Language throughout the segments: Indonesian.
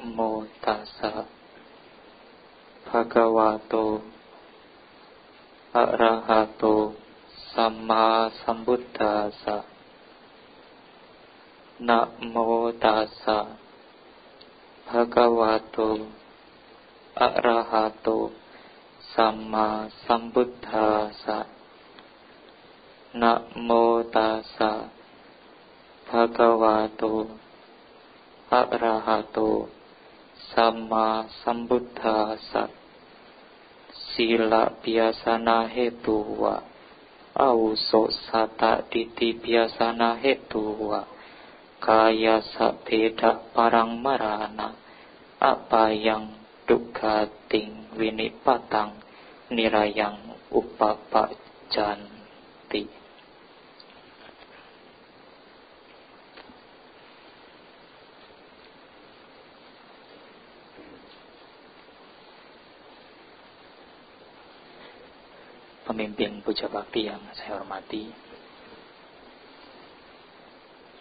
Namo tassa bhagavato arahato samma sambuddhassa. Namo tassa bhagavato arahato samma sambuddhassa. Namo tassa bhagavato arahato samma sambuddhassa. Sila biasana hetuwa auso sata titi biasana hetuwa kaya sabeda parang marana apa yang dukating winipatang nirayang upapajanti. Pemimpin puja bakti yang saya hormati,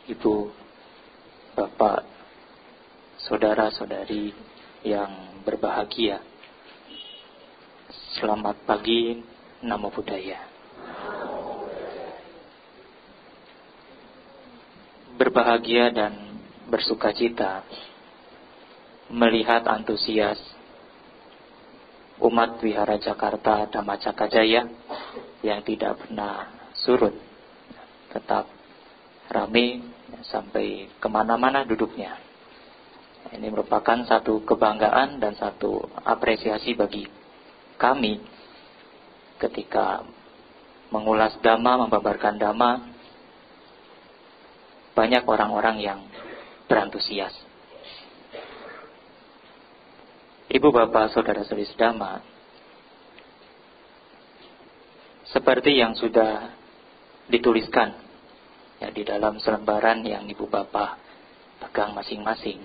Ibu, Bapak, saudara-saudari yang berbahagia. Selamat pagi, Namo Buddhaya. Berbahagia dan bersukacita melihat antusias umat Wihara Jakarta Dhamma Cakra Jaya yang tidak pernah surut, tetap ramai sampai kemana-mana duduknya. Ini merupakan satu kebanggaan dan satu apresiasi bagi kami ketika mengulas Dhamma, membabarkan Dhamma. Banyak orang-orang yang berantusias. Ibu, Bapak, saudara-saudari sedama, seperti yang sudah dituliskan ya, di dalam selembaran yang Ibu Bapak pegang masing-masing,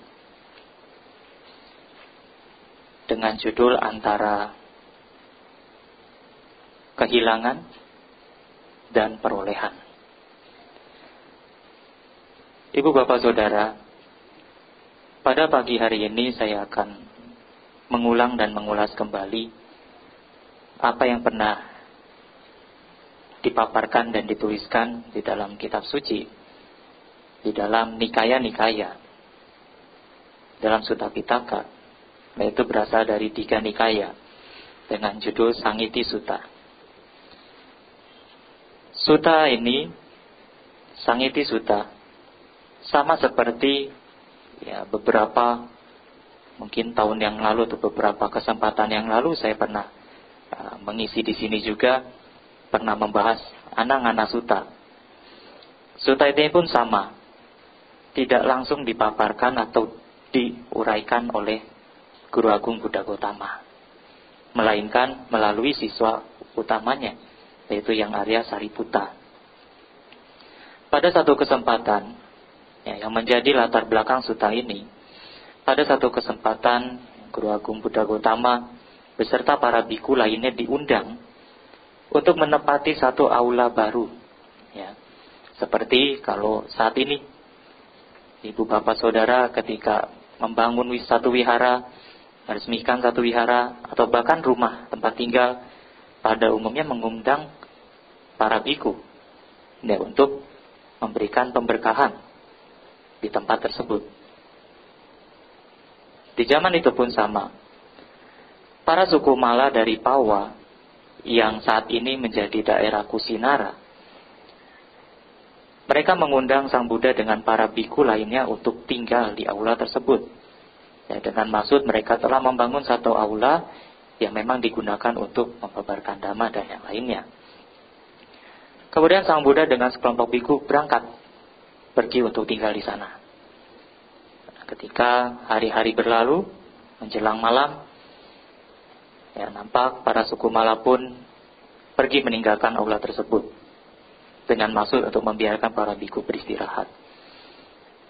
dengan judul antara kehilangan dan perolehan. Ibu, Bapak, Saudara, pada pagi hari ini saya akan mengulang dan mengulas kembali apa yang pernah dipaparkan dan dituliskan di dalam kitab suci, di dalam Nikaya-Nikaya, dalam Sutta Pitaka, yaitu berasal dari 3 Nikaya dengan judul Sangiti Sutta. Sutta ini, Sangiti Sutta, sama seperti ya, beberapa mungkin tahun yang lalu atau beberapa kesempatan yang lalu saya pernah mengisi di sini juga, pernah membahas Anangana Sutta. Sutta ini pun sama, tidak langsung dipaparkan atau diuraikan oleh Guru Agung Buddha Gautama, melainkan melalui siswa utamanya, yaitu yang Arya Sariputta. Pada satu kesempatan ya, yang menjadi latar belakang sutta ini, pada satu kesempatan Guru Agung Buddha Gautama beserta para biku lainnya diundang untuk menempati satu aula baru ya. Seperti kalau saat ini Ibu, Bapak, Saudara ketika membangun satu wihara, meresmikan satu wihara, atau bahkan rumah tempat tinggal, pada umumnya mengundang para biku ya, untuk memberikan pemberkahan di tempat tersebut. Di zaman itu pun sama. Para suku Mala dari Pawa yang saat ini menjadi daerah Kusinara, mereka mengundang Sang Buddha dengan para biku lainnya untuk tinggal di aula tersebut. Ya, dengan maksud mereka telah membangun satu aula yang memang digunakan untuk membabarkan Dhamma dan yang lainnya. Kemudian Sang Buddha dengan sekelompok biku berangkat pergi untuk tinggal di sana. Ketika hari-hari berlalu, menjelang malam, ya, nampak para suku Mala pun pergi meninggalkan aula tersebut dengan maksud untuk membiarkan para biku beristirahat.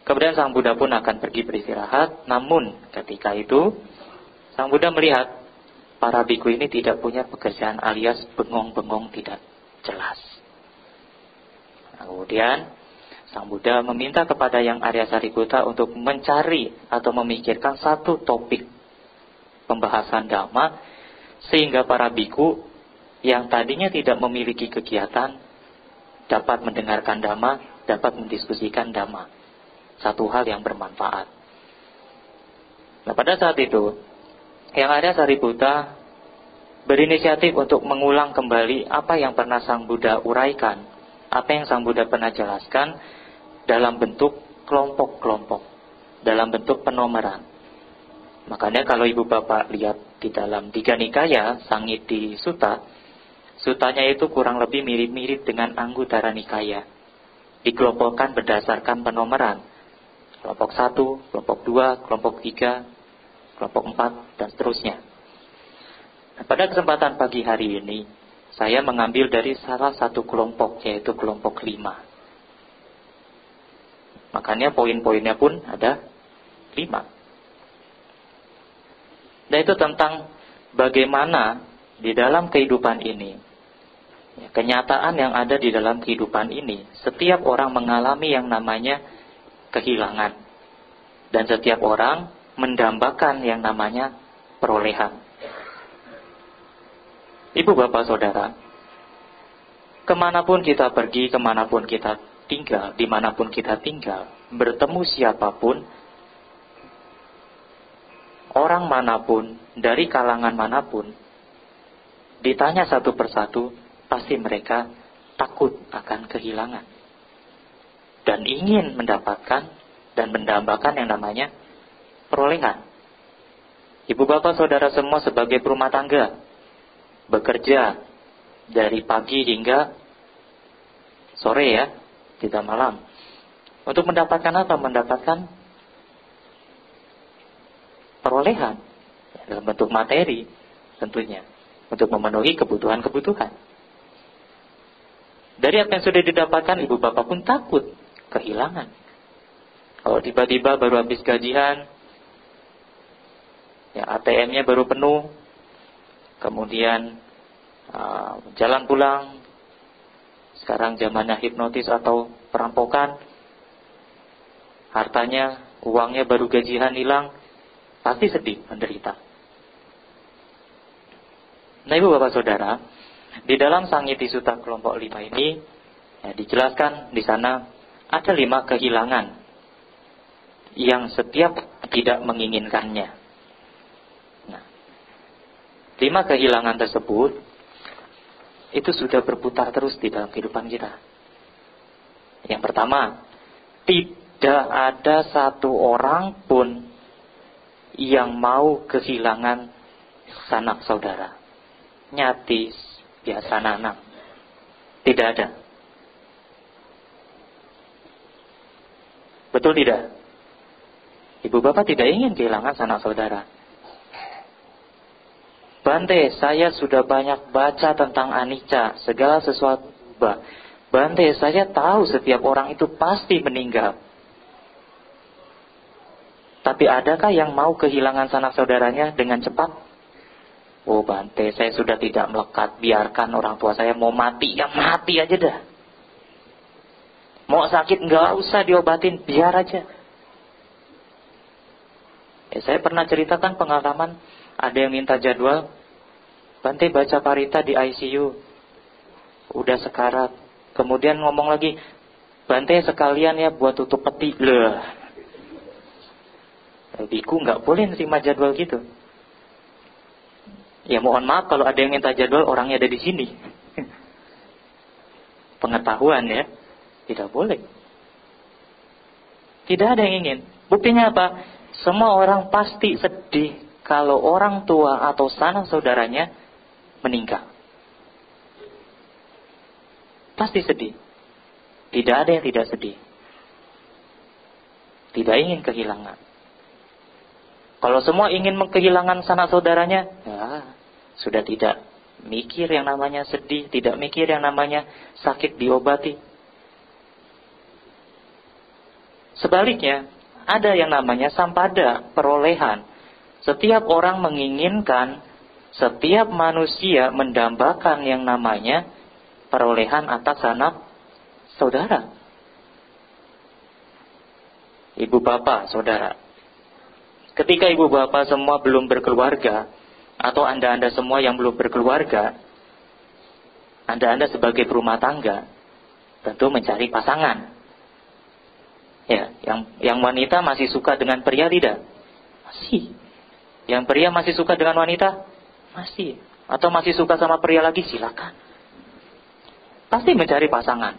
Kemudian Sang Buddha pun akan pergi beristirahat, namun ketika itu Sang Buddha melihat para biku ini tidak punya pekerjaan alias bengong-bengong tidak jelas. Kemudian Sang Buddha meminta kepada Yang Arya Sariputta untuk mencari atau memikirkan satu topik pembahasan Dhamma, sehingga para biku yang tadinya tidak memiliki kegiatan dapat mendengarkan Dhamma, dapat mendiskusikan Dhamma. Satu hal yang bermanfaat. Nah, pada saat itu Yang Arya Sariputta berinisiatif untuk mengulang kembali apa yang pernah Sang Buddha uraikan, apa yang Sang Buddha pernah jelaskan dalam bentuk kelompok-kelompok, dalam bentuk penomoran. Makanya kalau ibu bapak lihat di dalam Tiga Nikaya, Sangiti Sutta, sutanya itu kurang lebih mirip-mirip dengan Anguttara Nikaya. Dikelompokkan berdasarkan penomoran. Kelompok 1, kelompok 2, kelompok 3, kelompok 4, dan seterusnya. Nah, pada kesempatan pagi hari ini, saya mengambil dari salah satu kelompok, yaitu kelompok 5. Makanya poin-poinnya pun ada 5. Dan itu tentang bagaimana di dalam kehidupan ini, kenyataan yang ada di dalam kehidupan ini, setiap orang mengalami yang namanya kehilangan. Dan setiap orang mendambakan yang namanya perolehan. Ibu bapak saudara, kemanapun kita pergi, kemanapun kita tinggal, dimanapun kita tinggal, bertemu siapapun, orang manapun, dari kalangan manapun, ditanya satu persatu, pasti mereka takut akan kehilangan. Dan ingin mendapatkan dan mendambakan yang namanya perolehan. Ibu bapak saudara semua sebagai perumah tangga, bekerja dari pagi hingga sore ya, tidak malam. Untuk mendapatkan apa? Mendapatkan perolehan dalam bentuk materi tentunya, untuk memenuhi kebutuhan-kebutuhan. Dari apa yang sudah didapatkan, ibu bapak pun takut kehilangan. Kalau tiba-tiba baru habis gajian, ya ATM-nya baru penuh, kemudian jalan pulang, sekarang zamannya hipnotis atau perampokan, hartanya, uangnya baru gajian hilang, pasti sedih, menderita. Nah ibu bapak saudara, di dalam Sangiti Sutta kelompok 5 ini, ya, dijelaskan di sana ada 5 kehilangan yang setiap tidak menginginkannya. Nah, 5 kehilangan tersebut itu sudah berputar terus di dalam kehidupan kita. Yang pertama, tidak ada satu orang pun yang mau kehilangan sanak saudara, nyati, biasa nanang. Tidak ada. Betul tidak? Ibu bapak tidak ingin kehilangan sanak saudara. Bante, saya sudah banyak baca tentang anicca, segala sesuatu. Bante, saya tahu setiap orang itu pasti meninggal. Tapi adakah yang mau kehilangan sanak saudaranya dengan cepat? Oh Bante, saya sudah tidak melekat. Biarkan orang tua saya mau mati, ya mati aja dah. Mau sakit nggak usah diobatin, biar aja. Saya pernah ceritakan pengalaman, ada yang minta jadwal, Bante baca parita di ICU, udah sekarat. Kemudian ngomong lagi, Bante sekalian ya buat tutup peti. Biku nggak boleh nerima jadwal gitu. Ya mohon maaf kalau ada yang minta jadwal orangnya ada di sini. Pengetahuan ya, tidak boleh. Tidak ada yang ingin. Buktinya apa? Semua orang pasti sedih kalau orang tua atau sanak saudaranya meninggal. Pasti sedih. Tidak ada yang tidak sedih. Tidak ingin kehilangan. Kalau semua ingin kehilangan sanak saudaranya, ya, sudah tidak mikir yang namanya sedih, tidak mikir yang namanya sakit diobati. Sebaliknya, ada yang namanya sampada, perolehan. Setiap orang menginginkan, setiap manusia mendambakan yang namanya perolehan atas sanak saudara. ibu bapak, saudara. Ketika ibu bapak semua belum berkeluarga, atau anda-anda semua yang belum berkeluarga, anda-anda sebagai berumah tangga, tentu mencari pasangan. Ya, yang wanita masih suka dengan pria tidak? Masih. Yang pria masih suka dengan wanita? Masih. Atau masih suka sama pria lagi? Silakan. Pasti mencari pasangan.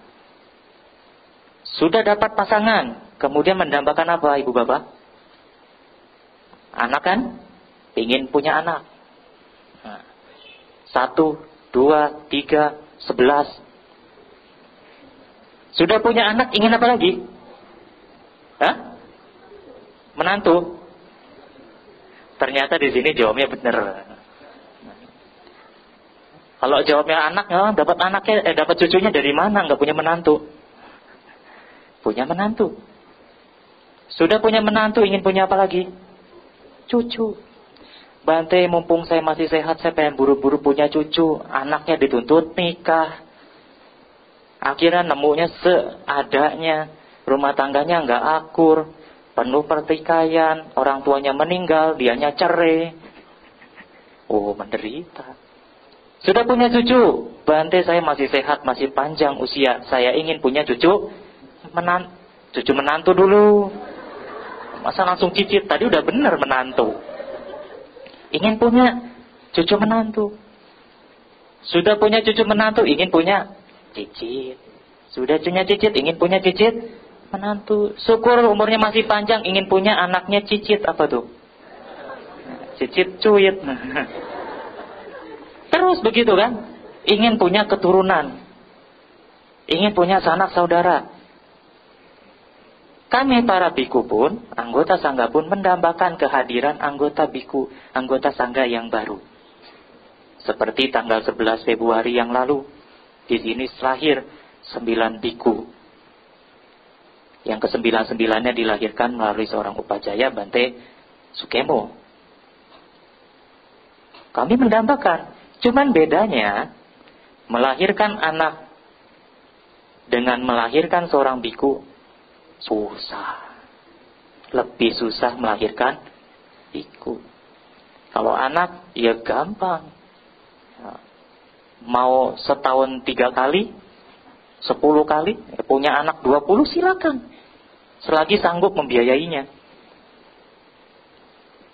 Sudah dapat pasangan, kemudian mendambakan apa ibu bapak? Anak kan? Ingin punya anak. 1, 2, 3, 11. Sudah punya anak, ingin apa lagi? Hah? Menantu. Ternyata di sini jawabnya benar. Kalau jawabnya anak, dapat anaknya, dapat cucunya dari mana? Nggak punya menantu. Punya menantu. Sudah punya menantu, ingin punya apa lagi? Cucu. Bante, mumpung saya masih sehat, saya pengen buru-buru punya cucu. Anaknya dituntut nikah. Akhirnya nemunya seadanya. Rumah tangganya nggak akur. Penuh pertikaian. Orang tuanya meninggal, dianya cerai. Oh, menderita. Sudah punya cucu. Bante, saya masih sehat, masih panjang usia. Saya ingin punya cucu menantu dulu. Masa langsung cicit? Tadi udah benar menantu. Ingin punya cucu menantu. Sudah punya cucu menantu, ingin punya cicit. Sudah punya cicit, ingin punya cicit menantu. Syukur umurnya masih panjang, ingin punya anaknya cicit. Apa tuh? Cicit cuit. Terus begitu kan? Ingin punya keturunan. Ingin punya sanak saudara. Kami para biku pun, anggota sangga pun mendambakan kehadiran anggota biku, anggota sangga yang baru. Seperti tanggal 11 Februari yang lalu, di sini lahir 9 biku. Yang ke-99-nya dilahirkan melalui seorang upajaya, Bante Sukemo. Kami mendambakan, cuman bedanya melahirkan anak dengan melahirkan seorang biku susah. Lebih susah melahirkan biku. Kalau anak, ya gampang. Mau setahun 3 kali, 10 kali, punya anak 20 silakan. Selagi sanggup membiayainya.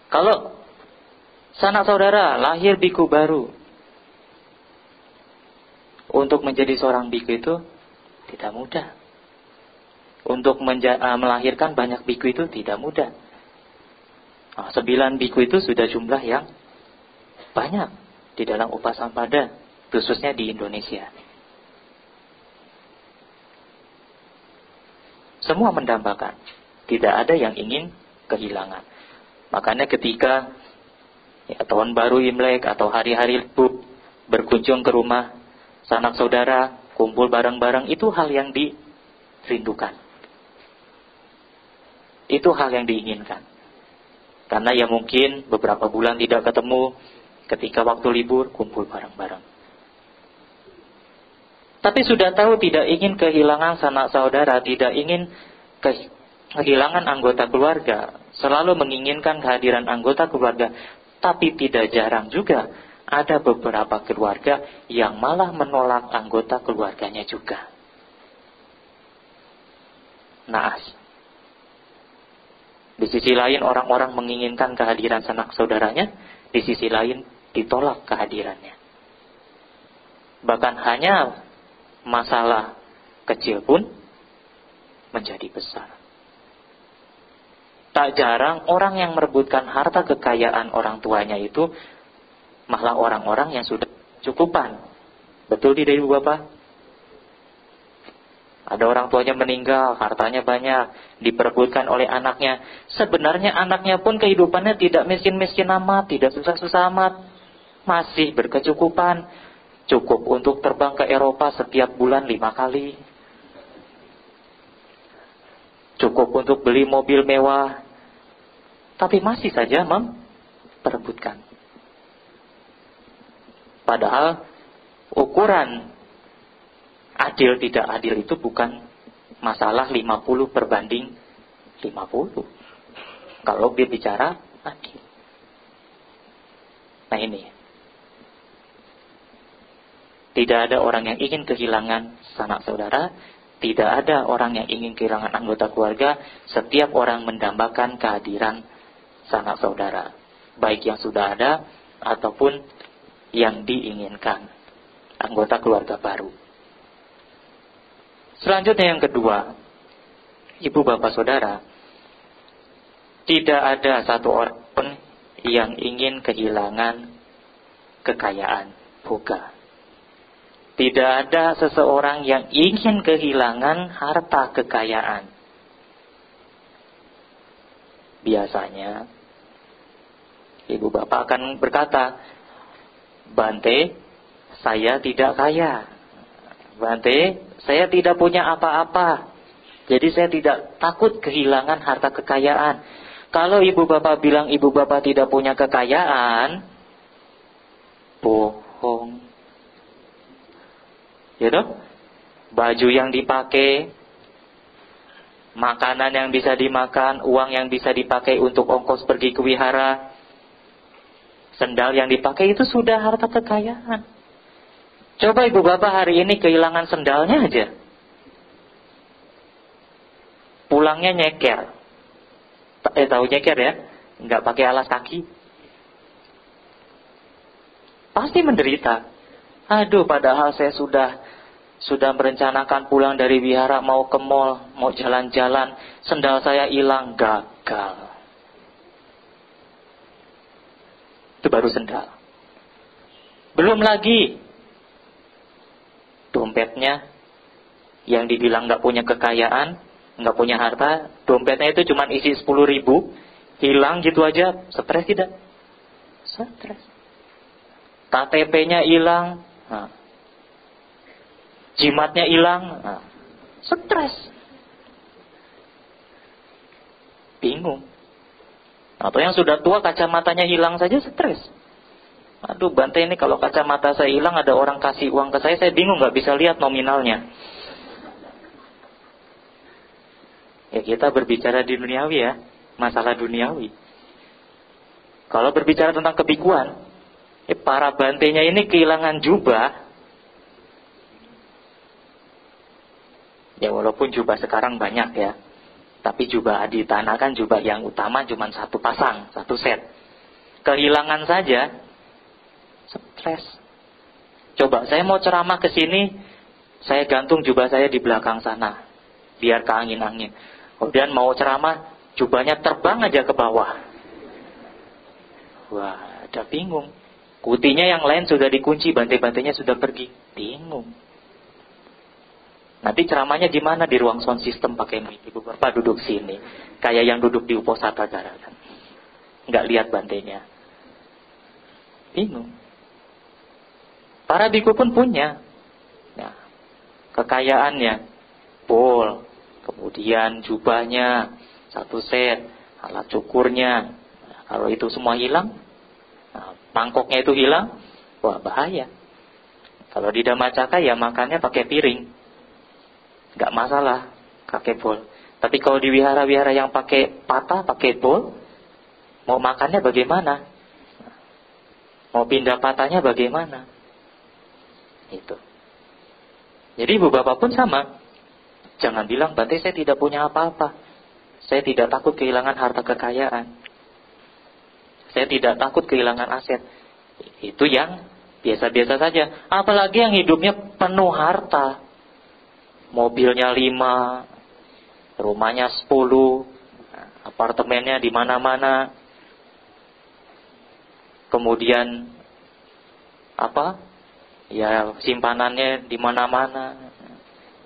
Kalau sanak saudara lahir biku baru, untuk menjadi seorang biku itu tidak mudah. Untuk melahirkan banyak biku itu tidak mudah. 9 biku itu sudah jumlah yang banyak di dalam Upasampada, khususnya di Indonesia. Semua mendambakan. Tidak ada yang ingin kehilangan. Makanya ketika tahun baru Imlek atau hari-hari libur berkunjung ke rumah sanak saudara, kumpul bareng-bareng, itu hal yang dirindukan. Itu hal yang diinginkan. Karena ya mungkin beberapa bulan tidak ketemu, ketika waktu libur kumpul bareng-bareng. Tapi sudah tahu tidak ingin kehilangan sanak saudara, tidak ingin kehilangan anggota keluarga, selalu menginginkan kehadiran anggota keluarga. Tapi tidak jarang juga ada beberapa keluarga yang malah menolak anggota keluarganya juga. Naas. Di sisi lain orang-orang menginginkan kehadiran sanak saudaranya, di sisi lain ditolak kehadirannya. Bahkan hanya masalah kecil pun menjadi besar. Tak jarang orang yang merebutkan harta kekayaan orang tuanya itu malah orang-orang yang sudah cukupan. Betul tidak ibu bapak? Ada orang tuanya meninggal, hartanya banyak, diperebutkan oleh anaknya. Sebenarnya anaknya pun kehidupannya tidak miskin-miskin amat, tidak susah-susah amat. Masih berkecukupan. Cukup untuk terbang ke Eropa setiap bulan 5 kali. Cukup untuk beli mobil mewah. Tapi masih saja memperebutkan. Padahal ukuran adil tidak adil itu bukan masalah 50/50 50. Kalau dia bicara adil. Nah ini. Tidak ada orang yang ingin kehilangan sanak saudara. Tidak ada orang yang ingin kehilangan anggota keluarga. Setiap orang mendambakan kehadiran sanak saudara. Baik yang sudah ada ataupun yang diinginkan. Anggota keluarga baru. Selanjutnya yang kedua. Ibu bapak saudara. Tidak ada satu orang pun yang ingin kehilangan kekayaan. Bukan. Tidak ada seseorang yang ingin kehilangan harta kekayaan. Biasanya, ibu bapak akan berkata, Bante, saya tidak kaya. Bante, saya tidak punya apa-apa. Jadi saya tidak takut kehilangan harta kekayaan. Kalau ibu bapak bilang ibu bapak tidak punya kekayaan, bohong. Ya toh? Baju yang dipakai, makanan yang bisa dimakan, uang yang bisa dipakai untuk ongkos pergi ke wihara, sendal yang dipakai itu sudah harta kekayaan. Coba ibu bapak hari ini kehilangan sendalnya aja. Pulangnya nyeker. Tahu nyeker ya? Nggak pakai alas kaki. Pasti menderita. Aduh, padahal saya sudah merencanakan pulang dari wihara, mau ke mall, mau jalan-jalan, sendal saya hilang, gagal. Itu baru sendal. Belum lagi dompetnya yang dibilang nggak punya kekayaan, nggak punya harta, dompetnya itu cuma isi 10.000, hilang gitu aja, stres tidak? Stres. KTP-nya hilang, nah, jimatnya hilang, nah, stres, bingung. Atau yang sudah tua kacamatanya hilang saja stres. Aduh, Bante, ini kalau kacamata saya hilang, ada orang kasih uang ke saya bingung, nggak bisa lihat nominalnya. Ya kita berbicara di duniawi ya, masalah duniawi. Kalau berbicara tentang kebikuan, para bantenya ini kehilangan jubah. Ya walaupun jubah sekarang banyak ya, tapi jubah di tanah kan jubah yang utama cuma satu pasang, satu set. Kehilangan saja, stres. Coba saya mau ceramah ke sini, saya gantung jubah saya di belakang sana, biar ke angin-angin. Kemudian mau ceramah, jubahnya terbang aja ke bawah. Wah, ada bingung. Kutinya yang lain sudah dikunci, bantai-bantainya sudah pergi. Bingung. Nanti ceramahnya di mana? Di ruang sound system pakai mic. Ibu bapak duduk sini. Kayak yang duduk di Uposatha Daratan. Nggak lihat bantainya. Bingung. Para biku pun punya. Nah, kekayaannya. Bol. Kemudian jubahnya. Satu set. Alat cukurnya. Nah, kalau itu semua hilang. Nah, mangkoknya itu hilang. Wah, bahaya. Kalau di Dhammacakka ya makannya pakai piring. Gak masalah, pakai bowl. Tapi kalau di wihara-wihara yang pakai patah, pakai bowl, mau makannya bagaimana? Mau pindah patahnya bagaimana? Itu. Jadi ibu bapak pun sama. Jangan bilang, Bante saya tidak punya apa-apa. Saya tidak takut kehilangan harta kekayaan. Saya tidak takut kehilangan aset. Itu yang biasa-biasa saja. Apalagi yang hidupnya penuh harta. Mobilnya 5, rumahnya 10, apartemennya di mana-mana. Kemudian apa? Ya simpanannya di mana-mana.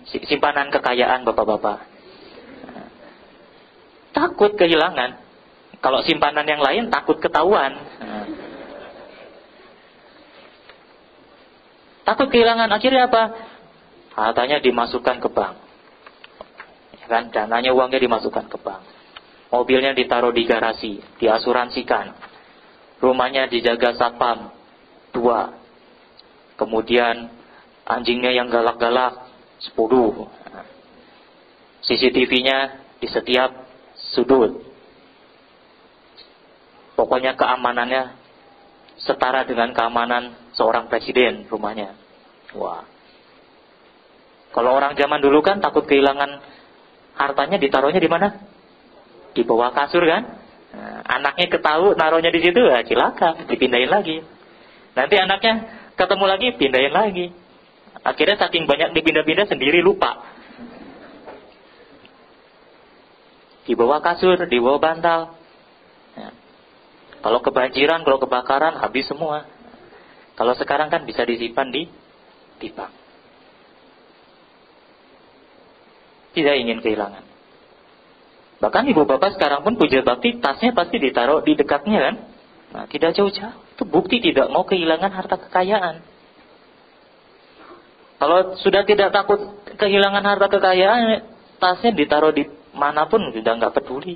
Simpanan kekayaan bapak-bapak. Takut kehilangan. Kalau simpanan yang lain takut ketahuan. Takut kehilangan, akhirnya apa? Hartanya dimasukkan ke bank. Ya kan? Dananya, uangnya dimasukkan ke bank. Mobilnya ditaruh di garasi, diasuransikan. Rumahnya dijaga satpam 2. Kemudian anjingnya yang galak-galak 10. CCTV-nya di setiap sudut. Pokoknya keamanannya setara dengan keamanan seorang presiden rumahnya. Wah. Kalau orang zaman dulu kan takut kehilangan hartanya, ditaruhnya di mana? Di bawah kasur kan? Nah, anaknya ketahu naruhnya di situ, ya cilaka, dipindahin lagi. Nanti anaknya ketemu lagi, pindahin lagi. Akhirnya saking banyak dipindah-pindah sendiri lupa. Di bawah kasur, di bawah bantal. Nah, kalau kebanjiran, kalau kebakaran, habis semua. Kalau sekarang kan bisa disimpan di bank. Tidak ingin kehilangan. Bahkan ibu bapak sekarang pun puja bakti, tasnya pasti ditaruh di dekatnya kan. Nah, tidak jauh-jauh. Itu bukti tidak mau kehilangan harta kekayaan. Kalau sudah tidak takut kehilangan harta kekayaan, tasnya ditaruh di manapun sudah nggak peduli.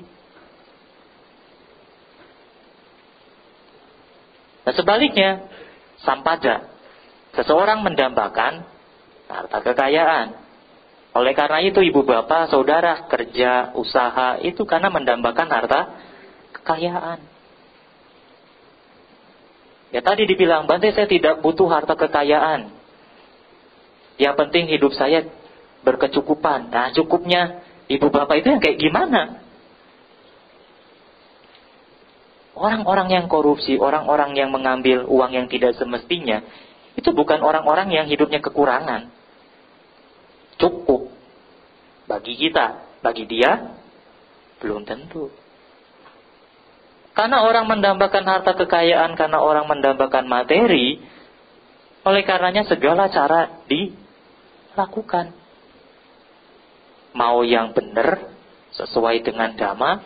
Nah, sebaliknya, sampada. Seseorang mendambakan harta kekayaan. Oleh karena itu ibu bapak, saudara, kerja, usaha, itu karena mendambakan harta kekayaan. Ya tadi dibilang, Bante saya tidak butuh harta kekayaan. Yang penting hidup saya berkecukupan. Nah cukupnya ibu bapak itu yang kayak gimana? Orang-orang yang korupsi, orang-orang yang mengambil uang yang tidak semestinya, itu bukan orang-orang yang hidupnya kekurangan. Cukup. Bagi kita, bagi dia, belum tentu. Karena orang mendambakan harta kekayaan, karena orang mendambakan materi, oleh karenanya segala cara dilakukan. Mau yang benar, sesuai dengan dhamma,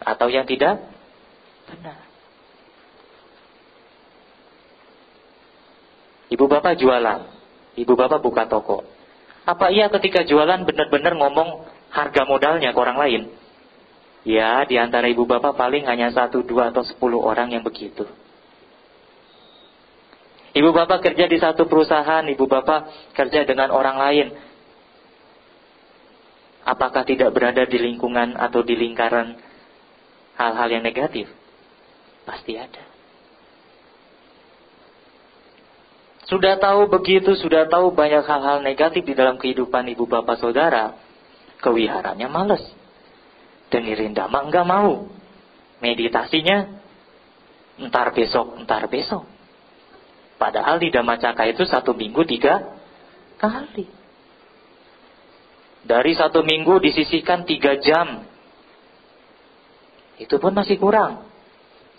atau yang tidak benar. Ibu bapak jualan, ibu bapak buka toko. Apa iya ketika jualan benar-benar ngomong harga modalnya ke orang lain? Ya, di antara ibu bapak paling hanya 1, 2, atau 10 orang yang begitu. Ibu bapak kerja di satu perusahaan, ibu bapak kerja dengan orang lain. Apakah tidak berada di lingkungan atau di lingkaran hal-hal yang negatif? Pasti ada. Sudah tahu begitu, sudah tahu banyak hal-hal negatif di dalam kehidupan ibu bapak saudara, kewiharanya males. Dengerin dhamma enggak mau. Meditasinya entar besok. Padahal di Dhammacakka itu 1 minggu 3 kali. Dari 1 minggu disisihkan 3 jam. Itu pun masih kurang.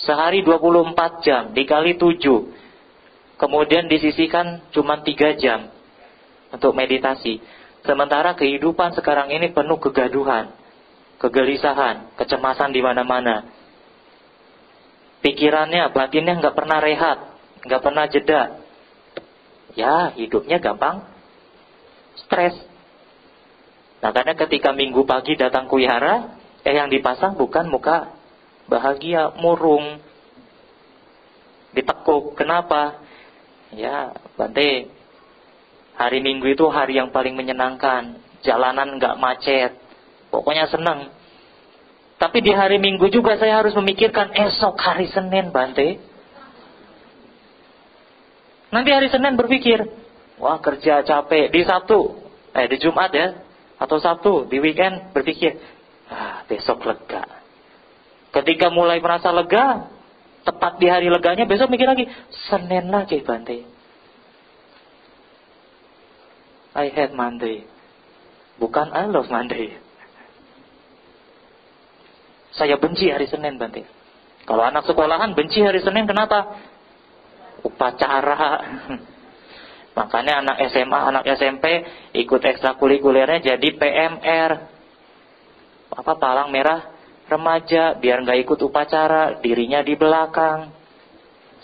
Sehari 24 jam dikali 7. Kemudian disisihkan cuma 3 jam untuk meditasi. Sementara kehidupan sekarang ini penuh kegaduhan, kegelisahan, kecemasan di mana-mana. Pikirannya, batinnya nggak pernah rehat, nggak pernah jeda. Ya, hidupnya gampang stres. Nah, karena ketika minggu pagi datang kuwihara, yang dipasang bukan muka bahagia, murung, ditekuk. Kenapa? Ya, Bante, hari Minggu itu hari yang paling menyenangkan. Jalanan nggak macet. Pokoknya senang. Tapi di hari Minggu juga saya harus memikirkan esok hari Senin, Bante. Nanti hari Senin berpikir, wah kerja capek. Di Jumat ya, atau Sabtu, di weekend berpikir, besok lega. Ketika mulai merasa lega, tepat di hari leganya, besok mikir lagi, Senin lagi Bante. I hate Monday. Bukan I love Monday. Saya benci hari Senin Bante. Kalau anak sekolahan benci hari Senin, kenapa? Upacara. Makanya anak SMA, anak SMP ikut ekstrakurikulernya jadi PMR. Palang merah remaja, biar nggak ikut upacara, dirinya di belakang.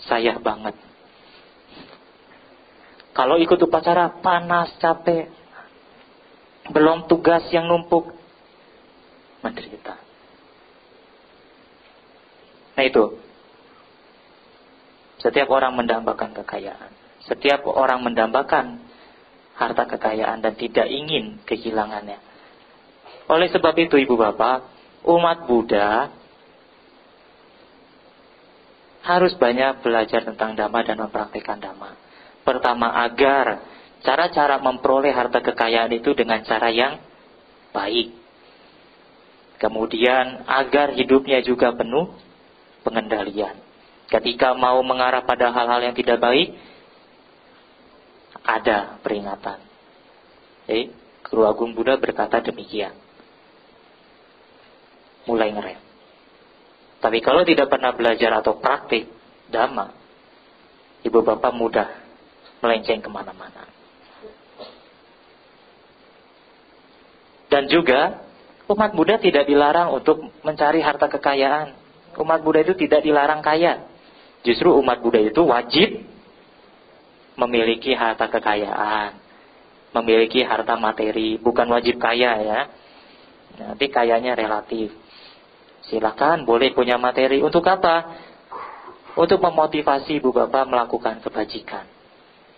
Sayang banget. Kalau ikut upacara panas, capek, belum tugas yang numpuk, menderita. Nah itu, setiap orang mendambakan kekayaan, setiap orang mendambakan harta kekayaan dan tidak ingin kehilangannya. Oleh sebab itu ibu bapak, umat Buddha harus banyak belajar tentang Dhamma dan mempraktikkan Dhamma. Pertama, agar cara-cara memperoleh harta kekayaan itu dengan cara yang baik. Kemudian, agar hidupnya juga penuh pengendalian. Ketika mau mengarah pada hal-hal yang tidak baik, ada peringatan. Jadi, Guru Agung Buddha berkata demikian. Mulai ngerem. Tapi kalau tidak pernah belajar atau praktik Dhamma, ibu bapak mudah melenceng kemana-mana. Dan juga umat Buddha tidak dilarang untuk mencari harta kekayaan. Umat Buddha itu tidak dilarang kaya. Justru umat Buddha itu wajib memiliki harta kekayaan, memiliki harta materi, bukan wajib kaya ya. Nanti kayanya relatif. Silakan boleh punya materi. Untuk apa? Untuk memotivasi ibu bapak melakukan kebajikan.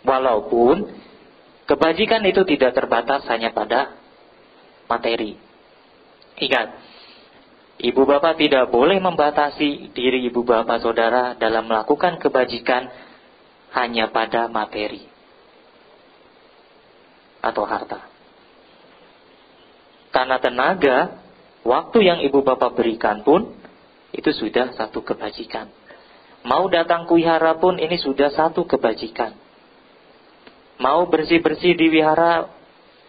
Walaupun kebajikan itu tidak terbatas hanya pada materi. Ingat, ibu bapak tidak boleh membatasi diri ibu bapak saudara dalam melakukan kebajikan hanya pada materi atau harta. Karena tenaga, waktu yang ibu bapak berikan pun itu sudah satu kebajikan. Mau datang ke wihara pun ini sudah satu kebajikan. Mau bersih-bersih di wihara,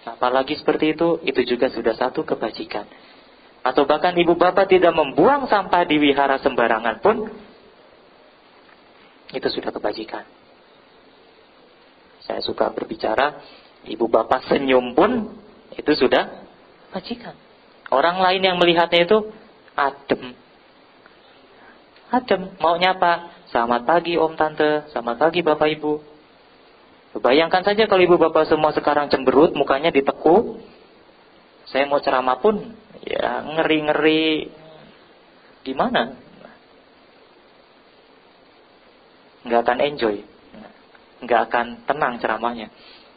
apalagi seperti itu juga sudah satu kebajikan. Atau bahkan ibu bapak tidak membuang sampah di wihara sembarangan pun, itu sudah kebajikan. Saya suka berbicara, ibu bapak senyum pun, itu sudah kebajikan. Orang lain yang melihatnya itu adem. Adem, mau nyapa, selamat pagi om tante, selamat pagi bapak ibu. Bayangkan saja kalau ibu bapak semua sekarang cemberut, mukanya ditekuk. Saya mau ceramah pun, ya ngeri-ngeri. Gimana? Nggak akan enjoy. Nggak akan tenang ceramahnya.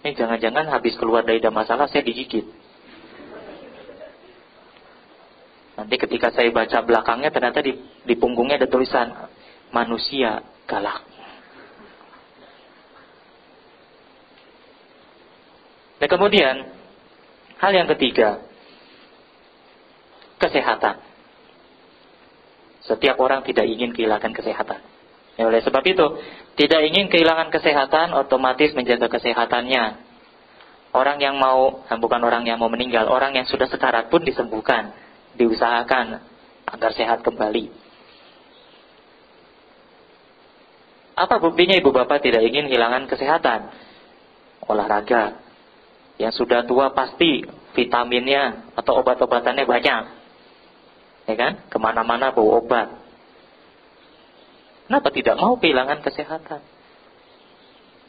Ini jangan-jangan habis keluar dari masalah saya digigit. Nanti ketika saya baca belakangnya ternyata di punggungnya ada tulisan manusia galak. Nah kemudian hal yang ketiga, kesehatan. Setiap orang tidak ingin kehilangan kesehatan. Ya, oleh sebab itu, tidak ingin kehilangan kesehatan otomatis menjaga kesehatannya. Orang yang mau, bukan orang yang mau meninggal, orang yang sudah sekarat pun disembuhkan, diusahakan agar sehat kembali. Apa buktinya ibu bapak tidak ingin kehilangan kesehatan? Olahraga. Yang sudah tua pasti vitaminnya atau obat-obatannya banyak. Ya kan? Kemana-mana bawa obat. Kenapa tidak mau kehilangan kesehatan?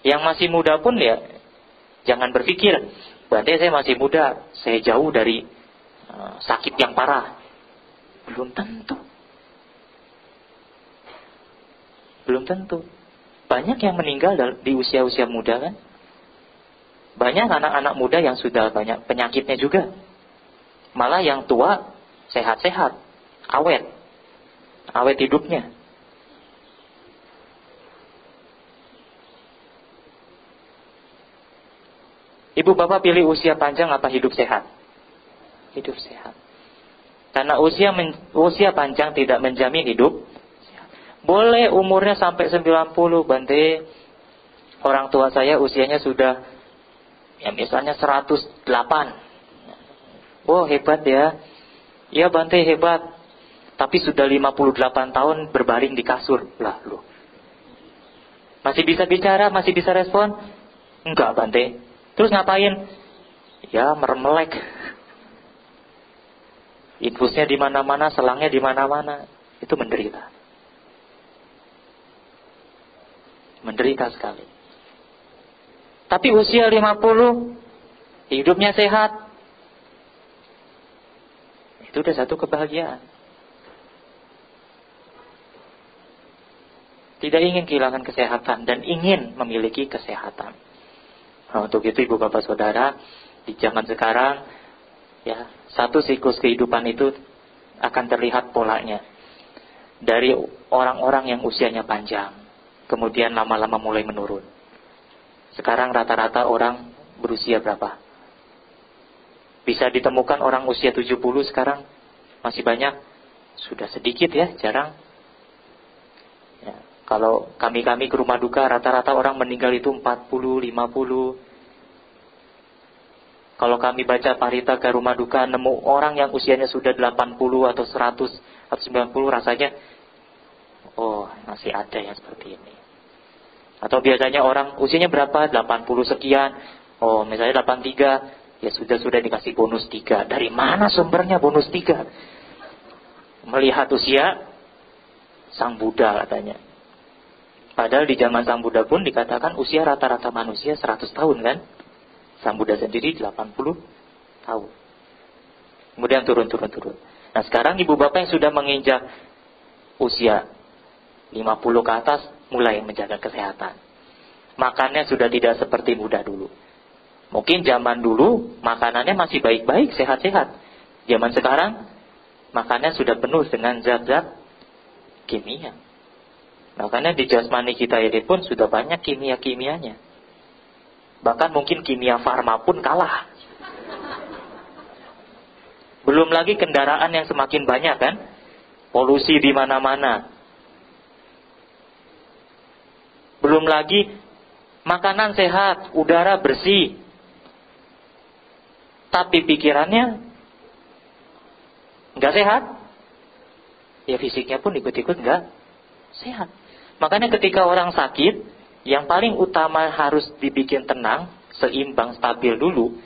Yang masih muda pun ya, jangan berpikir, berarti saya masih muda, saya jauh dari sakit yang parah. Belum tentu. Belum tentu. Banyak yang meninggal di usia-usia muda kan? Banyak anak-anak muda yang sudah banyak penyakitnya juga. Malah yang tua sehat-sehat, awet hidupnya. Ibu bapak pilih usia panjang apa hidup sehat? Hidup sehat. Karena usia panjang tidak menjamin hidup sehat. Boleh umurnya sampai 90, Bante. Orang tua saya usianya sudah ya misalnya 108. Oh hebat ya. Ya Bante hebat. Tapi sudah 58 tahun berbaring di kasur. Lah loh. Masih bisa bicara, masih bisa respon? Enggak Bante. Terus ngapain? Ya meremelek. Infusnya di mana-mana, selangnya di mana-mana. Itu menderita. Menderita sekali. Tapi usia 50, hidupnya sehat. Itu udah satu kebahagiaan. Tidak ingin kehilangan kesehatan dan ingin memiliki kesehatan. Nah, untuk itu ibu bapak saudara, di zaman sekarang ya, satu siklus kehidupan itu akan terlihat polanya. Dari orang-orang yang usianya panjang, kemudian lama-lama mulai menurun. Sekarang rata-rata orang berusia berapa? Bisa ditemukan orang usia 70 sekarang masih banyak? Sudah sedikit ya, jarang. Ya, kalau kami ke rumah duka, rata-rata orang meninggal itu 40, 50. Kalau kami baca parita ke rumah duka, nemu orang yang usianya sudah 80 atau 100 atau 90, rasanya, oh masih ada yang seperti ini. Atau biasanya orang usianya berapa? 80 sekian. Oh misalnya 83, ya sudah dikasih bonus 3. Dari mana sumbernya bonus 3? Melihat usia Sang Buddha katanya. Padahal di zaman Sang Buddha pun dikatakan usia rata-rata manusia 100 tahun kan? Sang Buddha sendiri 80 tahun. Kemudian turun. Nah sekarang ibu bapak yang sudah menginjak usia 50 ke atas mulai menjaga kesehatan. Makannya sudah tidak seperti muda dulu. Mungkin zaman dulu makanannya masih baik-baik, sehat-sehat. Zaman sekarang makannya sudah penuh dengan zat-zat kimia. Makanya di jasmani kita ini pun sudah banyak kimia-kimianya. Bahkan mungkin kimia farma pun kalah. Belum lagi kendaraan yang semakin banyak kan? Polusi di mana-mana. Belum lagi makanan sehat, udara bersih. Tapi pikirannya nggak sehat. Ya fisiknya pun ikut-ikut nggak sehat. Makanya ketika orang sakit, yang paling utama harus dibikin tenang, seimbang, stabil dulu,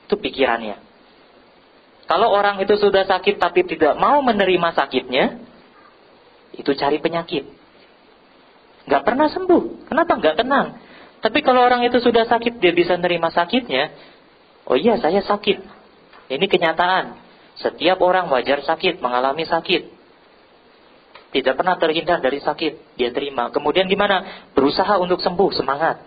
itu pikirannya. Kalau orang itu sudah sakit tapi tidak mau menerima sakitnya, itu cari penyakit. Nggak pernah sembuh. Kenapa nggak tenang? Tapi kalau orang itu sudah sakit, dia bisa menerima sakitnya. Oh iya, saya sakit. Ini kenyataan. Setiap orang wajar sakit, mengalami sakit. Tidak pernah terhindar dari sakit. Dia terima. Kemudian gimana? Berusaha untuk sembuh, semangat.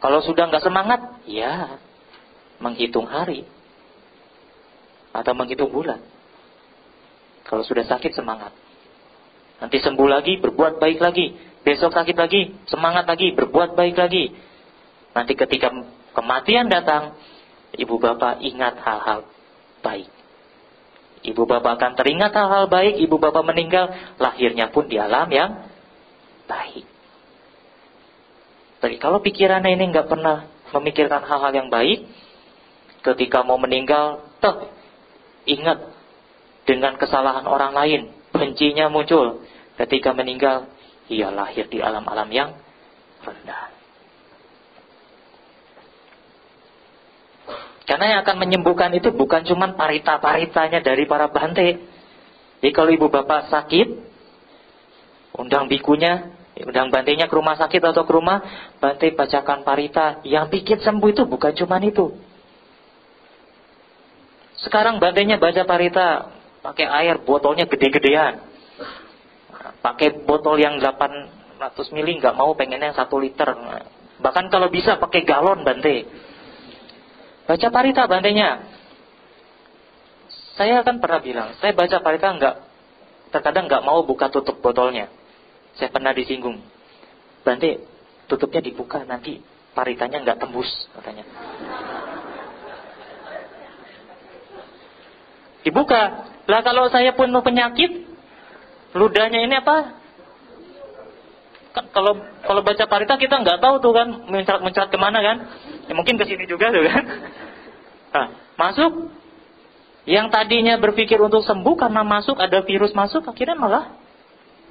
Kalau sudah nggak semangat, ya menghitung hari. Atau menghitung bulan. Kalau sudah sakit, semangat. Nanti sembuh lagi, berbuat baik lagi. Besok sakit lagi, semangat lagi, berbuat baik lagi. Nanti ketika kematian datang, ibu bapak ingat hal-hal baik. Ibu bapak akan teringat hal-hal baik. Ibu bapak meninggal, lahirnya pun di alam yang baik. Tapi kalau pikirannya ini nggak pernah memikirkan hal-hal yang baik, ketika mau meninggal, ingat dengan kesalahan orang lain, bencinya muncul. Ketika meninggal, ia lahir di alam-alam yang rendah. Karena yang akan menyembuhkan itu bukan cuma parita-paritanya dari para bante. Jadi kalau ibu bapak sakit, undang bikunya, undang bantenya ke rumah sakit atau ke rumah, bante bacakan parita. Yang bikin sembuh itu bukan cuma itu. Sekarang bantenya baca parita, pakai air, botolnya gede-gedean. Pakai botol yang 800 mili, nggak mau, pengennya yang 1 liter. Bahkan kalau bisa pakai galon bante. Baca parita bantenya. Saya kan pernah bilang, saya baca parita terkadang nggak mau buka tutup botolnya. Saya pernah disinggung. Bante, tutupnya dibuka, nanti paritanya nggak tembus, katanya. Dibuka. Lah kalau saya penuh penyakit, ludahnya ini apa? Kan kalau baca parita kita nggak tahu tuh kan, mencrat kemana kan? Ya mungkin ke sini juga tuh kan. Nah, masuk. Yang tadinya berpikir untuk sembuh karena masuk ada virus masuk, akhirnya malah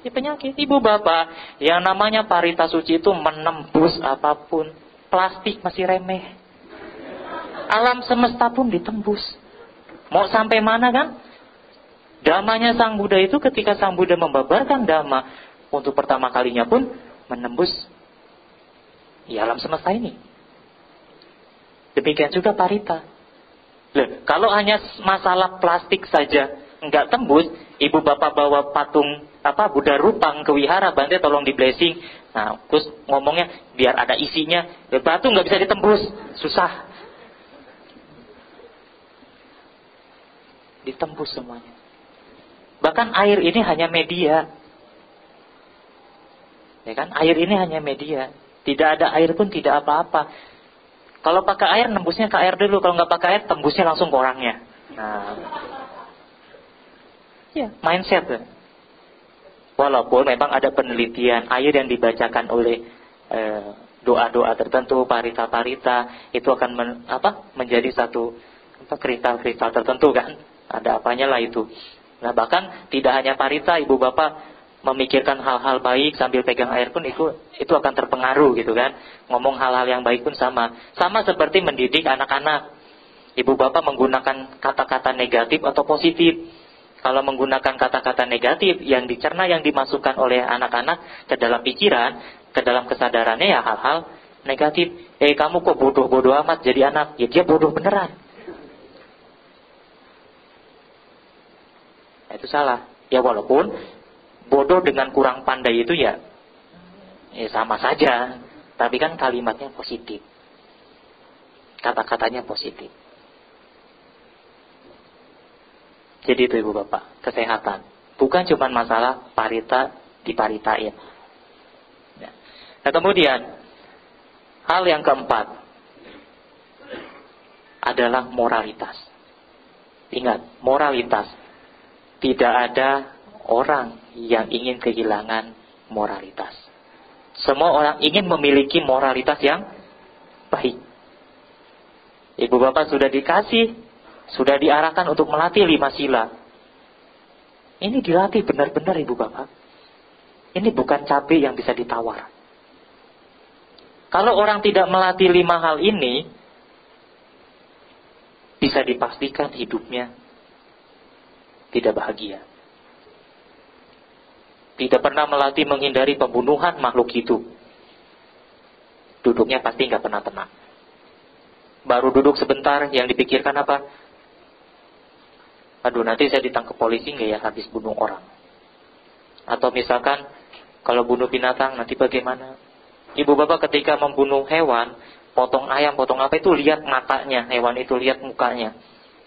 penyakit. Ibu bapak, yang namanya parita suci itu menembus apapun. Plastik masih remeh. Alam semesta pun ditembus. Mau sampai mana kan? Dhamanya Sang Buddha itu ketika Sang Buddha membabarkan dhamma untuk pertama kalinya pun menembus alam semesta ini. Demikian juga parita. Loh, kalau hanya masalah plastik saja enggak tembus, ibu bapak bawa patung Buddha Rupang ke wihara, bante tolong di blessing. Nah, terus ngomongnya biar ada isinya. Batu nggak bisa ditembus, susah. ditembus semuanya. Bahkan air ini hanya media. Ya kan? Air ini hanya media. Tidak ada air pun tidak apa-apa. Kalau pakai air, nembusnya ke air dulu. Kalau nggak pakai air, tembusnya langsung ke orangnya. Nah, ya, mindset. Walaupun memang ada penelitian, air yang dibacakan oleh doa-doa tertentu, parita-parita, itu akan menjadi satu kristal-kristal tertentu kan. Ada apanya lah itu. Nah, bahkan tidak hanya parita, ibu bapak memikirkan hal-hal baik sambil pegang air pun itu akan terpengaruh gitu kan. Ngomong hal-hal yang baik pun sama. Sama seperti mendidik anak-anak. Ibu bapak menggunakan kata-kata negatif atau positif. Kalau menggunakan kata-kata negatif, yang dicerna, yang dimasukkan oleh anak-anak ke dalam pikiran, ke dalam kesadarannya ya hal-hal negatif. Kamu kok bodoh-bodoh amat jadi anak. Ya dia bodoh beneran. Itu salah. Ya walaupun bodoh dengan kurang pandai itu ya sama saja. Tapi kan kalimatnya positif. Kata-katanya positif. Jadi itu ibu bapak, kesehatan. Bukan cuma masalah parita diparitain. Ya. Nah kemudian, hal yang keempat adalah moralitas. Ingat, moralitas. Tidak ada orang yang ingin kehilangan moralitas. Semua orang ingin memiliki moralitas yang baik. Ibu bapak sudah dikasih, sudah diarahkan untuk melatih 5 sila. Ini dilatih benar-benar ibu bapak. Ini bukan cabai yang bisa ditawar. Kalau orang tidak melatih 5 hal ini, bisa dipastikan hidupnya tidak bahagia. Tidak pernah melatih menghindari pembunuhan makhluk hidup. Duduknya pasti nggak pernah tenang. Baru duduk sebentar, yang dipikirkan apa? Aduh, nanti saya ditangkap polisi nggak ya habis bunuh orang? Atau misalkan kalau bunuh binatang nanti bagaimana? Ibu bapak ketika membunuh hewan, potong ayam, potong apa itu lihat matanya hewan itu, lihat mukanya.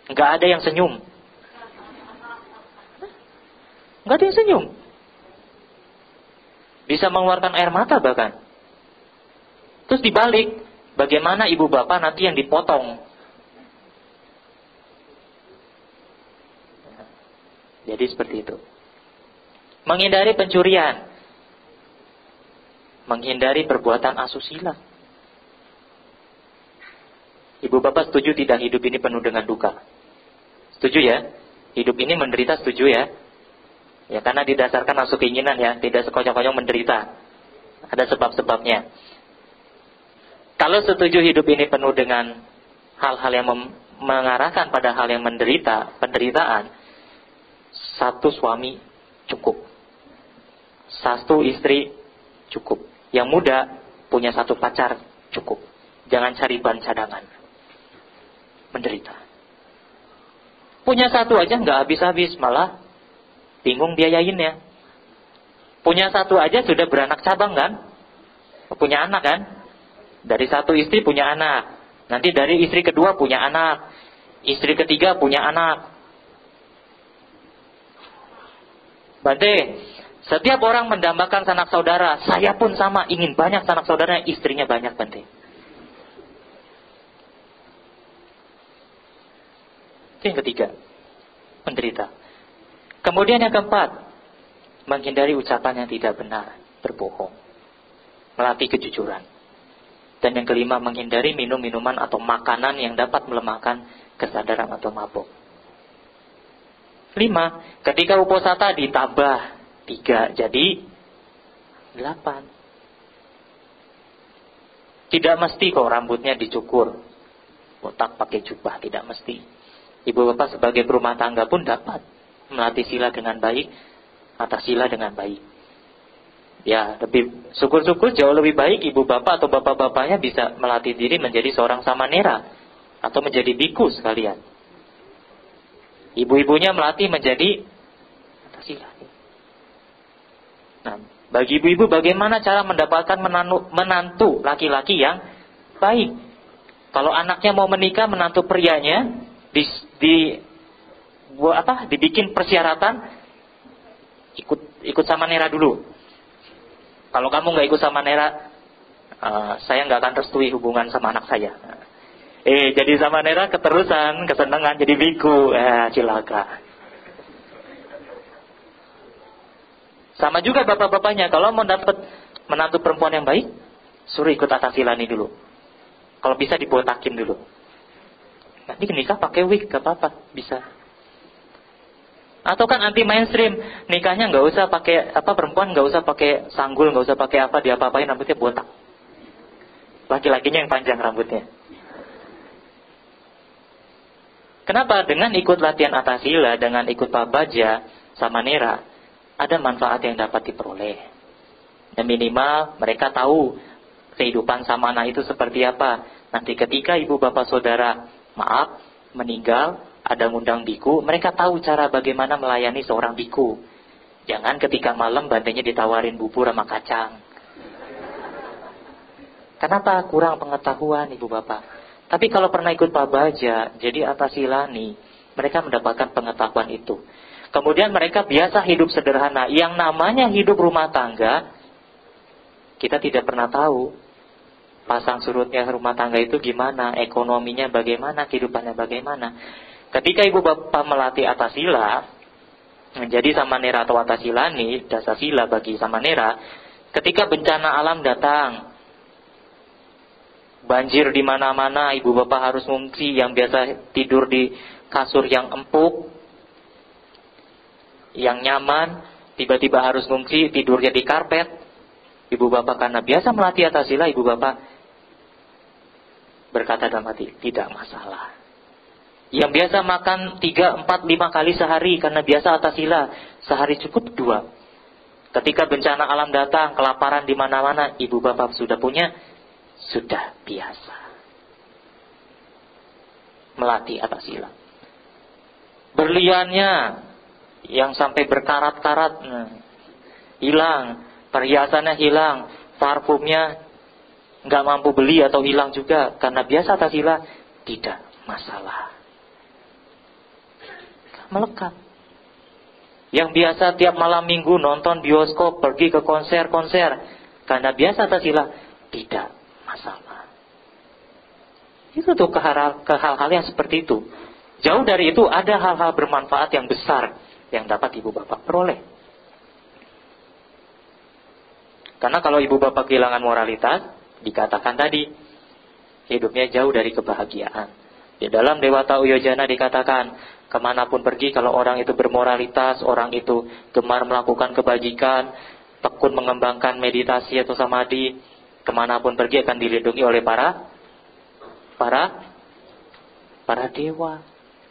Nggak ada yang senyum. Nggak ada yang senyum. Bisa mengeluarkan air mata bahkan. Terus dibalik, bagaimana ibu bapak nanti yang dipotong? Jadi seperti itu. Menghindari pencurian. Menghindari perbuatan asusila. Ibu bapak setuju tidak hidup ini penuh dengan duka? Setuju ya? Hidup ini menderita, setuju ya? Ya karena didasarkan nafsu keinginan ya. Tidak sekonyong-konyong menderita. Ada sebab-sebabnya. Kalau setuju hidup ini penuh dengan hal-hal yang mengarahkan pada hal yang penderitaan, 1 suami cukup. 1 istri cukup. Yang muda punya 1 pacar cukup. Jangan cari ban cadangan. Menderita. Punya 1 aja nggak habis-habis, malah bingung biayainnya. Punya 1 aja sudah beranak cabang kan? Punya anak kan? Dari 1 istri punya anak. Nanti dari istri kedua punya anak. Istri ketiga punya anak. Bante, setiap orang mendambakan sanak saudara. Saya pun sama, ingin banyak sanak saudara, istrinya banyak, Bante. Itu yang ketiga, menderita. Kemudian yang keempat, menghindari ucapan yang tidak benar, berbohong, melatih kejujuran. Dan yang kelima, menghindari minum-minuman atau makanan yang dapat melemahkan kesadaran atau mabuk. 5, ketika uposatha ditambah 3 jadi 8. Tidak mesti kok rambutnya dicukur, botak pakai jubah, tidak mesti. Ibu bapak sebagai berumah tangga pun dapat melatih sila dengan baik, atas sila dengan baik. Ya, lebih syukur-syukur jauh lebih baik ibu bapak atau bapak-bapaknya bisa melatih diri menjadi seorang samanera atau menjadi biku sekalian. Ibu-ibunya melatih menjadi atasila. Nah, bagi ibu-ibu bagaimana cara mendapatkan menantu laki-laki yang baik? Kalau anaknya mau menikah, menantu prianya dibikin persyaratan, ikut Samanera dulu. Kalau kamu nggak ikut Samanera, saya nggak akan restui hubungan sama anak saya. Jadi Samanera keterusan, kesenangan jadi biku, cilaka. Sama juga bapak-bapaknya, kalau mau dapat menantu perempuan yang baik, suruh ikut Atasilani dulu. Kalau bisa dibotakin dulu. Nanti nikah pakai wig, gak apa-apa, bisa. Atau kan anti mainstream, nikahnya nggak usah pakai perempuan nggak usah pakai sanggul, nggak usah pakai apa, dia apa-apain rambutnya botak. Laki-lakinya yang panjang rambutnya. Kenapa? Dengan ikut latihan Atasila, dengan ikut Pak Baja, Samanera, ada manfaat yang dapat diperoleh. Dan minimal mereka tahu kehidupan samana itu seperti apa. Nanti ketika ibu bapak saudara, meninggal, ada ngundang biku, mereka tahu cara bagaimana melayani seorang biku. Jangan ketika malam bantainya ditawarin bubur sama kacang. Kenapa? Kurang pengetahuan ibu bapak. Tapi kalau pernah ikut Pak Baja, jadi Atasilani, mereka mendapatkan pengetahuan itu. Kemudian mereka biasa hidup sederhana. Yang namanya hidup rumah tangga, kita tidak pernah tahu pasang surutnya rumah tangga itu gimana, ekonominya bagaimana, kehidupannya bagaimana. Ketika ibu bapak melatih Atasila, menjadi Samanera atau Atasilani, dasasila bagi Samanera, ketika bencana alam datang, banjir di mana-mana, ibu bapak harus mengungsi, yang biasa tidur di kasur yang empuk, yang nyaman, tiba-tiba harus ngungsi, tidurnya di karpet. Ibu bapak karena biasa melatih Atasila, ibu bapak berkata dalam hati, tidak masalah. Yang biasa makan 3, 4, 5 kali sehari karena biasa Atasila, sehari cukup 2. Ketika bencana alam datang, kelaparan di mana-mana, ibu bapak sudah biasa melatih Atasila. Berliannya yang sampai berkarat-karat hilang, perhiasannya hilang, parfumnya nggak mampu beli atau hilang juga karena biasa Atasila, tidak masalah, melekat. Yang biasa tiap malam minggu nonton bioskop, pergi ke konser-konser karena biasa Atasila, tidak masalah. Itu tuh ke hal-hal yang seperti itu. Jauh dari itu ada hal-hal bermanfaat yang besar yang dapat ibu bapak peroleh. Karena kalau ibu bapak kehilangan moralitas, dikatakan tadi, hidupnya jauh dari kebahagiaan. Di dalam Dewata Uyojana dikatakan, kemanapun pergi kalau orang itu bermoralitas, orang itu gemar melakukan kebajikan, tekun mengembangkan meditasi atau samadhi, kemanapun pergi akan dilindungi oleh para dewa.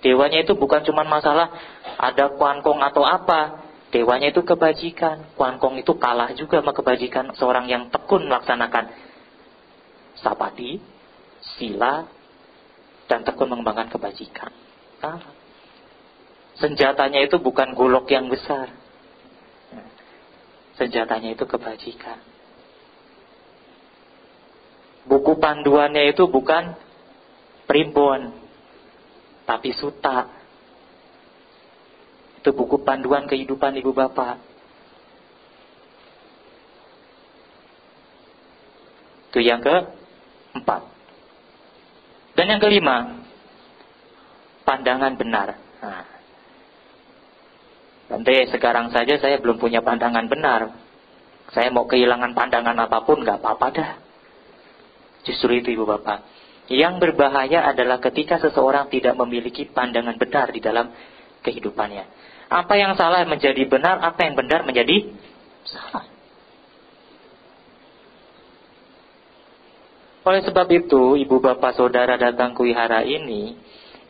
Dewanya itu bukan cuma masalah ada kuankong atau apa. Dewanya itu kebajikan. Kuankong itu kalah juga sama kebajikan seorang yang tekun melaksanakan samadhi, sila, dan tekun mengembangkan kebajikan. Senjatanya itu bukan golok yang besar. Senjatanya itu kebajikan. Buku panduannya itu bukan primbon, tapi suta. Itu buku panduan kehidupan ibu bapak. Itu yang keempat. Dan yang kelima, pandangan benar. Nanti sekarang saja saya belum punya pandangan benar. Saya mau kehilangan pandangan apapun gak apa-apa dah. Justru itu ibu bapak. Yang berbahaya adalah ketika seseorang tidak memiliki pandangan benar di dalam kehidupannya. Apa yang salah menjadi benar, apa yang benar menjadi salah. Oleh sebab itu, ibu bapak saudara datang ke wihara ini,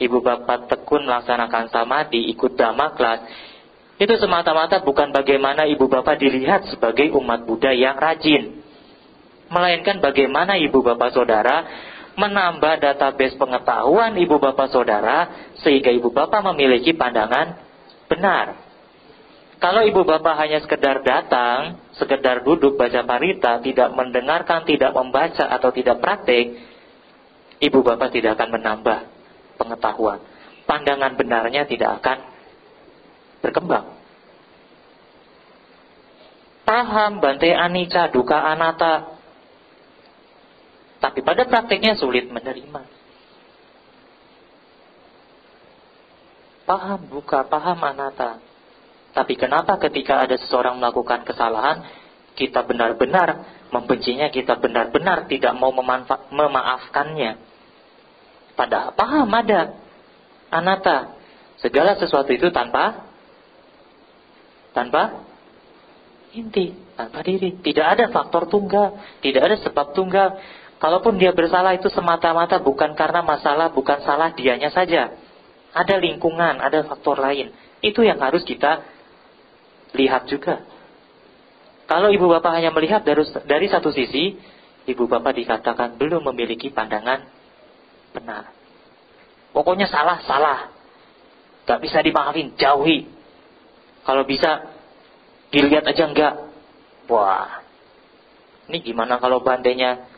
ibu bapak tekun melaksanakan samadhi, ikut dhamma kelas, itu semata-mata bukan bagaimana ibu bapak dilihat sebagai umat Buddha yang rajin, melainkan bagaimana ibu bapak saudara menambah database pengetahuan ibu bapak saudara sehingga ibu bapak memiliki pandangan benar. Kalau ibu bapak hanya sekedar datang, sekedar duduk baca parita, tidak mendengarkan, tidak membaca atau tidak praktik, ibu bapak tidak akan menambah pengetahuan. Pandangan benarnya tidak akan berkembang. Paham Bante Anicca, Dukkha, Anatta, tapi pada prakteknya sulit menerima. Paham dukkha, paham anatta, tapi kenapa ketika ada seseorang melakukan kesalahan, kita benar-benar membencinya, kita benar-benar tidak mau memaafkannya? Padahal paham ada anatta, segala sesuatu itu tanpa inti, tanpa diri. Tidak ada faktor tunggal, tidak ada sebab tunggal. Kalaupun dia bersalah itu semata-mata bukan karena masalah, bukan salah dianya saja. Ada lingkungan, ada faktor lain. Itu yang harus kita lihat juga. Kalau ibu bapak hanya melihat dari satu sisi, ibu bapak dikatakan belum memiliki pandangan benar. Pokoknya salah. Gak bisa dimaafin, jauhi. Kalau bisa dilihat aja enggak. Wah, ini gimana kalau bandenya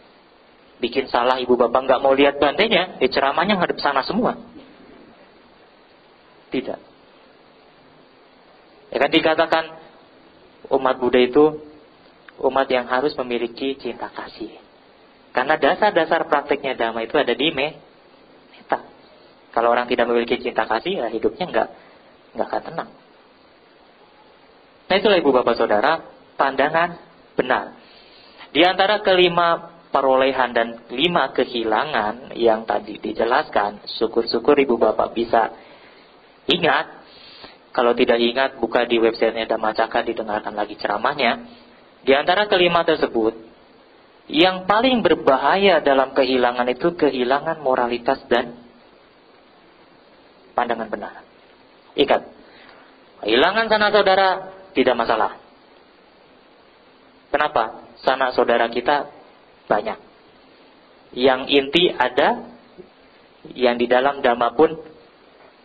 bikin salah, ibu bapak enggak mau lihat bandenya, ceramahnya ngadep sana semua. Tidak. Ya kan dikatakan umat Buddha itu umat yang harus memiliki cinta kasih. Karena dasar-dasar prakteknya Dhamma itu ada di metta. Kalau orang tidak memiliki cinta kasih, ya hidupnya enggak akan tenang. Nah itulah ibu bapak saudara, pandangan benar. Di antara kelima perolehan dan 5 kehilangan yang tadi dijelaskan, syukur-syukur ibu bapak bisa ingat. Kalau tidak ingat, buka di websitenya Dhammacakka, didengarkan lagi ceramahnya. Di antara kelima tersebut, yang paling berbahaya dalam kehilangan itu kehilangan moralitas dan pandangan benar. Ingat, kehilangan sanak saudara tidak masalah. Kenapa? Sanak saudara kita banyak. Yang inti ada, yang di dalam Dhamma pun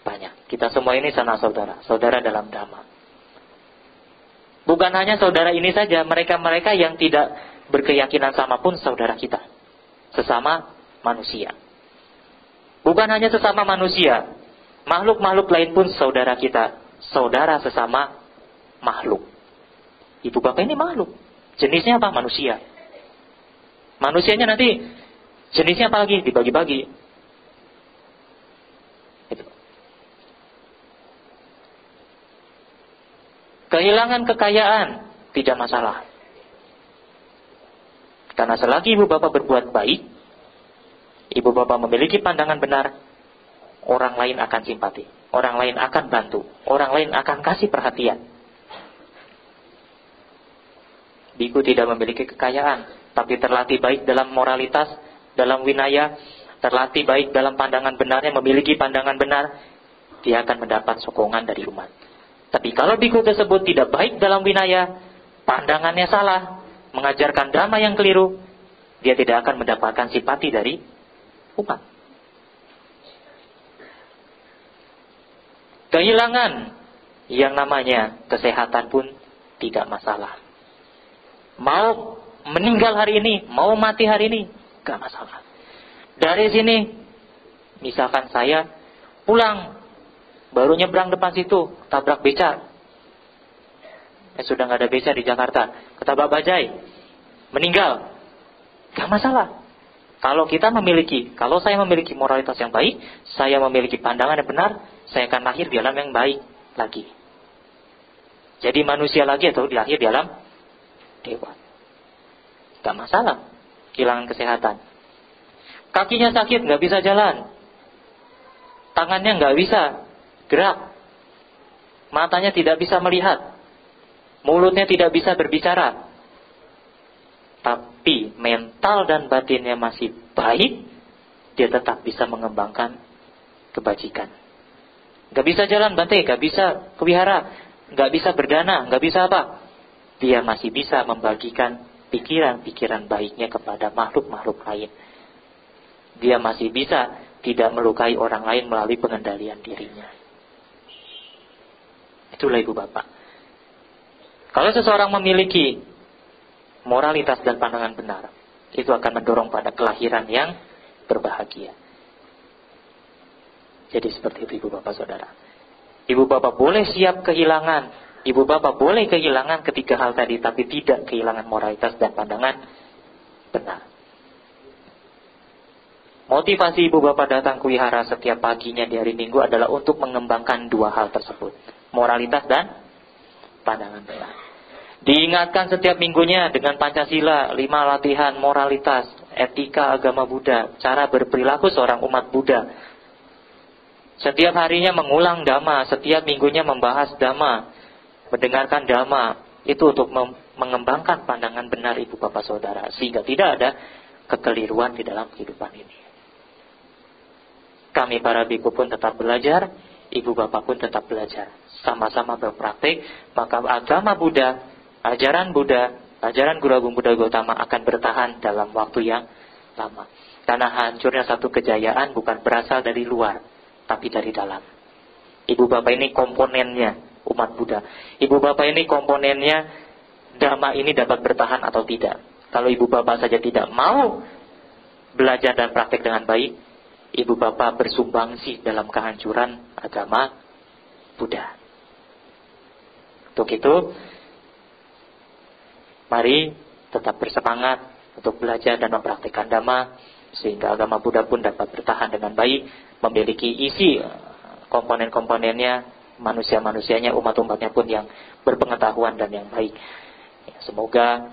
banyak. Kita semua ini sanak saudara, saudara dalam Dhamma. Bukan hanya saudara ini saja, mereka-mereka yang tidak berkeyakinan sama pun saudara kita, sesama manusia. Bukan hanya sesama manusia, makhluk-makhluk lain pun saudara kita, saudara sesama makhluk. Ibu bapak ini makhluk, jenisnya apa? Manusia. Manusianya nanti jenisnya apa lagi? Dibagi-bagi. Itu. Kehilangan kekayaan tidak masalah. Karena selagi ibu bapak berbuat baik, ibu bapak memiliki pandangan benar, orang lain akan simpati, orang lain akan bantu, orang lain akan kasih perhatian. Biku tidak memiliki kekayaan, tapi terlatih baik dalam moralitas, dalam winaya, terlatih baik dalam pandangan benarnya, memiliki pandangan benar, dia akan mendapat sokongan dari umat. Tapi kalau biku tersebut tidak baik dalam winaya, pandangannya salah, mengajarkan Dhamma yang keliru, dia tidak akan mendapatkan simpati dari umat. Kehilangan yang namanya kesehatan pun tidak masalah. Mau meninggal hari ini, mau mati hari ini, gak masalah. Dari sini, misalkan saya pulang, baru nyebrang depan situ, tabrak beca. Sudah gak ada beca di Jakarta, ketabrak bajai, meninggal, gak masalah. Kalau saya memiliki moralitas yang baik, saya memiliki pandangan yang benar, saya akan lahir di alam yang baik lagi. Jadi manusia lagi atau lahir di alam dewa. Gak masalah kehilangan kesehatan. Kakinya sakit, gak bisa jalan. Tangannya gak bisa gerak. Matanya tidak bisa melihat. Mulutnya tidak bisa berbicara. Tapi mental dan batinnya masih baik, dia tetap bisa mengembangkan kebajikan. Gak bisa jalan Bante, gak bisa kewihara, gak bisa berdana, gak bisa apa. Dia masih bisa membagikan pikiran-pikiran baiknya kepada makhluk-makhluk lain. Dia masih bisa tidak melukai orang lain melalui pengendalian dirinya. Itulah ibu bapak. Kalau seseorang memiliki moralitas dan pandangan benar, itu akan mendorong pada kelahiran yang berbahagia. Jadi seperti itu ibu bapak saudara. Ibu bapak boleh siap kehilangan, ibu bapak boleh kehilangan ketiga hal tadi, tapi tidak kehilangan moralitas dan pandangan benar. Motivasi ibu bapak datang ke wihara setiap paginya di hari Minggu adalah untuk mengembangkan dua hal tersebut, moralitas dan pandangan benar. Diingatkan setiap minggunya dengan Pancasila, 5 latihan moralitas, etika agama Buddha, cara berperilaku seorang umat Buddha. Setiap harinya mengulang Dhamma, setiap minggunya membahas Dhamma, mendengarkan Dhamma. Itu untuk mengembangkan pandangan benar ibu bapak saudara, sehingga tidak ada kekeliruan di dalam kehidupan ini. Kami para biku pun tetap belajar, ibu bapak pun tetap belajar. Sama-sama berpraktik, maka agama Buddha, ajaran Buddha, ajaran Guru Agung Buddha Gautama akan bertahan dalam waktu yang lama. Karena hancurnya satu kejayaan bukan berasal dari luar, tapi dari dalam. Ibu bapak ini komponennya umat Buddha. Ibu bapak ini komponennya Dhamma ini dapat bertahan atau tidak. Kalau ibu bapak saja tidak mau belajar dan praktek dengan baik, ibu bapak bersumbangsi dalam kehancuran agama Buddha. Untuk itu, mari tetap bersemangat untuk belajar dan mempraktikkan Dhamma, sehingga agama Buddha pun dapat bertahan dengan baik, memiliki isi komponen-komponennya, manusia-manusianya, umat-umatnya pun yang berpengetahuan dan yang baik. Ya, semoga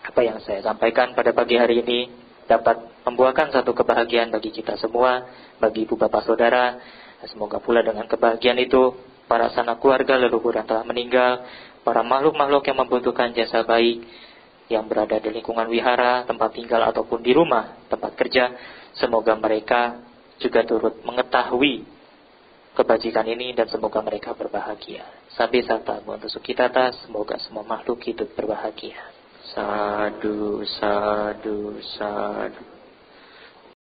apa yang saya sampaikan pada pagi hari ini dapat membuahkan satu kebahagiaan bagi kita semua, bagi ibu bapak saudara. Semoga pula dengan kebahagiaan itu, para sanak keluarga leluhur yang telah meninggal, para makhluk-makhluk yang membutuhkan jasa baik, yang berada di lingkungan wihara, tempat tinggal ataupun di rumah, tempat kerja, semoga mereka juga turut mengetahui kebajikan ini dan semoga mereka berbahagia. Sabi sata untuk sukitata, semoga semua makhluk hidup berbahagia. Sadu, sadu, sadu.